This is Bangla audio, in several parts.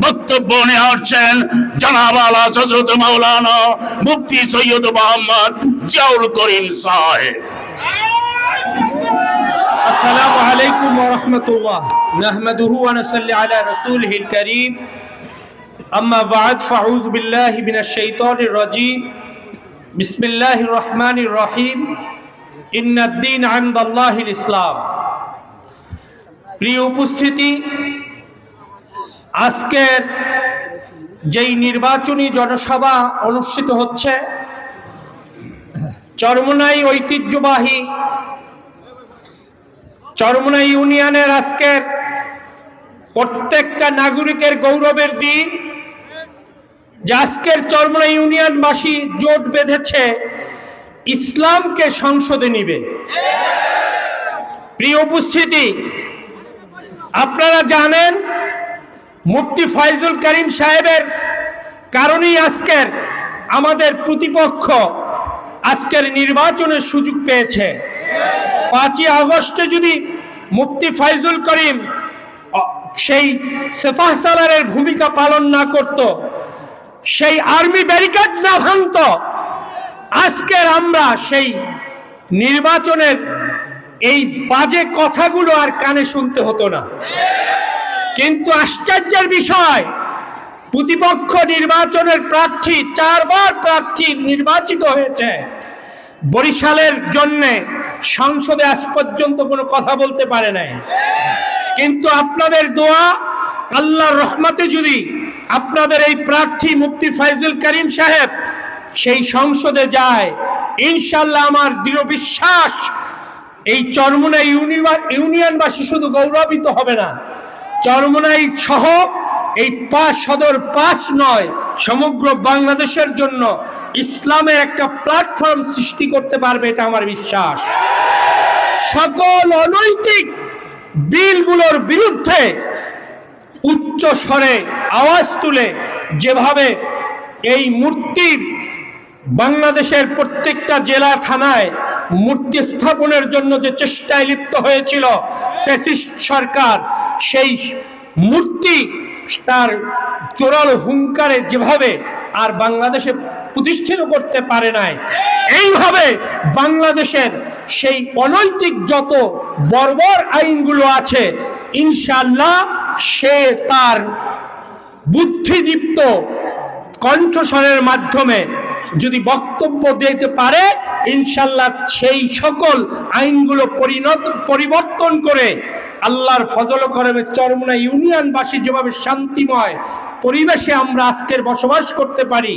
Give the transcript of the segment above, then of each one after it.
বক্তব্য নিয়ে আসছেন জনাব আলা হযরত মাওলানা মুফতি সৈয়দ মোহাম্মদ জিয়াউল করিম সাহেব। السلام عليكم ورحمة الله نحمده ونصلي على رسوله الكريم أما بعد فأعوذ بالله من الشيطان الرجيم بسم الله الرحمن الرحيم إن الدين عند الله الإسلام প্রিয় উপস্থিতি, আজকের যেই নির্বাচনী জনসভা অনুষ্ঠিত হচ্ছে চরমোনাই ঐতিহ্যবাহী চরমোনাই ইউনিয়নের আজকের প্রত্যেকটা নাগরিকের গৌরবের দিন যে আজকের চরমোনাই ইউনিয়নবাসী জোট বেঁধেছে ইসলামকে সংসদে নিবে। প্রিয় উপস্থিতি, আপনারা জানেন মুফতি ফয়জুল করিম সাহেবের কারণেই আজকের আমাদের প্রতিপক্ষ আজকের নির্বাচনের সুযোগ পেয়েছে। 5ই আগস্টে যদি মুফতি ফয়জুল করিম সেই সেফাহ সালারের ভূমিকা পালন না করত, সেই আর্মি ব্যারিকেড না ভাঙত, আজকের আমরা সেই নির্বাচনের এই বাজে কথাগুলো আর কানে শুনতে হতো না। কিন্তু আশ্চর্যের বিষয়, প্রতিপক্ষ নির্বাচনের প্রার্থী 4 বার প্রার্থী নির্বাচিত হয়েছে, বরিশালের জন্য সংসদে আজ পর্যন্ত কোনো কথা বলতে পারে নাই। কিন্তু আপনাদের দোয়া, আল্লাহর রহমতে যদি আপনাদের এই প্রার্থী মুফতি ফয়জুল করিম সাহেব সেই সংসদে যায়, ইনশাআল্লাহ আমার দৃঢ় বিশ্বাস এই চরমোনাই ইউনিয়নবাসী শুধু গৌরবিত হবে না, চরমোনাই সহ এই 5 সদর 5 নয় সমগ্র বাংলাদেশের জন্য ইসলামের একটা প্ল্যাটফর্ম সৃষ্টি করতে পারবে, এটা আমার বিশ্বাস। সকল অনৈতিক বিলগুলোর বিরুদ্ধে উচ্চ স্বরে আওয়াজ তুলে যেভাবে এই মূর্তির বাংলাদেশের প্রত্যেকটা জেলা থানায় মূর্তি স্থাপনের জন্য যে চেষ্টায় লিপ্ত হয়েছিল ফ্যাসিস্ট সরকার, সেই মূর্তি তার জোরালো হুঙ্কারে যেভাবে আর বাংলাদেশে প্রতিষ্ঠিত করতে পারে নাই, এইভাবে বাংলাদেশের সেই অনৈতিক যত বর্বর আইনগুলো আছে ইনশাআল্লাহ সে তার বুদ্ধিদীপ্ত কণ্ঠস্বরের মাধ্যমে যদি বক্তব্য দিতে পারে, ইনশাআল্লাহ সেই সকল আইনগুলো পরিবর্তন করে আল্লাহর ফজল করমে চরমোনাই ইউনিয়নবাসী যেভাবে শান্তিময় পরিবেশে আমরা আজকের বসবাস করতে পারি,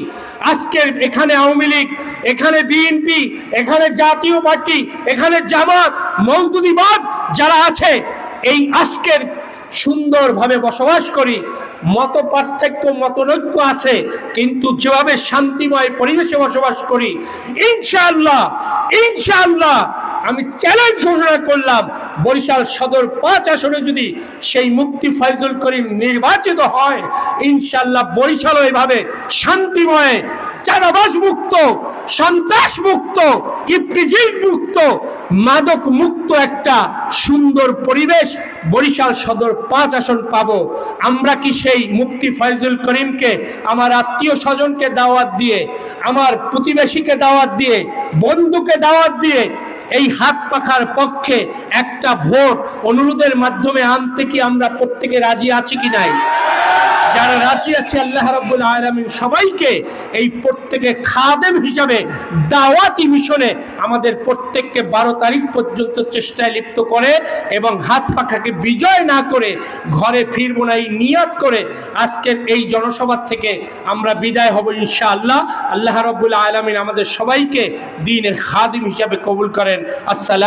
আজকের এখানে আওয়ামী লীগ, এখানে বিএনপি, এখানে জাতীয় পার্টি, এখানে জামাত, মওদুদিবাদ যারা আছে, এই আজকের সুন্দরভাবে বসবাস করি। মত পার্থক্য মতনৈক্য আছে, কিন্তু যেভাবে শান্তিময় পরিবেশে বসবাস করি, ইনশাআল্লাহ ইনশাআল্লাহ আমি চ্যালেঞ্জ ঘোষণা করলাম, বরিশাল সদর 5 আসনে যদি সেই মুফতি ফয়জুল করিম নির্বাচিত হয়, ইনশাআল্লাহ বরিশাল এভাবে শান্তিময়, চাঁদাবাজ মুক্ত, সন্ত্রাস মুক্ত, ইফতিজির মুক্ত, মাদক মুক্ত একটা সুন্দর পরিবেশ বরিশাল সদর 5 আসন পাবো। আমরা কি সেই মুফতি ফয়জুল করিমকে আমার আত্মীয় স্বজনকে দাওয়াত দিয়ে, আমার প্রতিবেশীকে দাওয়াত দিয়ে, বন্ধুকে দাওয়াত দিয়ে এই হাত পাখার পক্ষে একটা ভোট অনুরোধের মাধ্যমে আনতে কি আমরা প্রত্যেকে রাজি আছি কি নাই? যারা রাজি আছে আল্লাহ রাব্বুল আলামিন সবাইকে এই প্রত্যেকে খাদেম হিসাবে দাওয়াতি মিশনে আমাদের প্রত্যেককে 12 তারিখ পর্যন্ত চেষ্টায় লিপ্ত করে এবং হাত পাখাকে বিজয় না করে ঘরে ফিরব না এই নিয়ত করে আজকের এই জনসভা থেকে আমরা বিদায় হব ইনশাআল্লাহ। আল্লাহ রাব্বুল আলামিন আমাদের সবাইকে দ্বীনের খাদিম হিসাবে কবুল করেন। আসসালাম।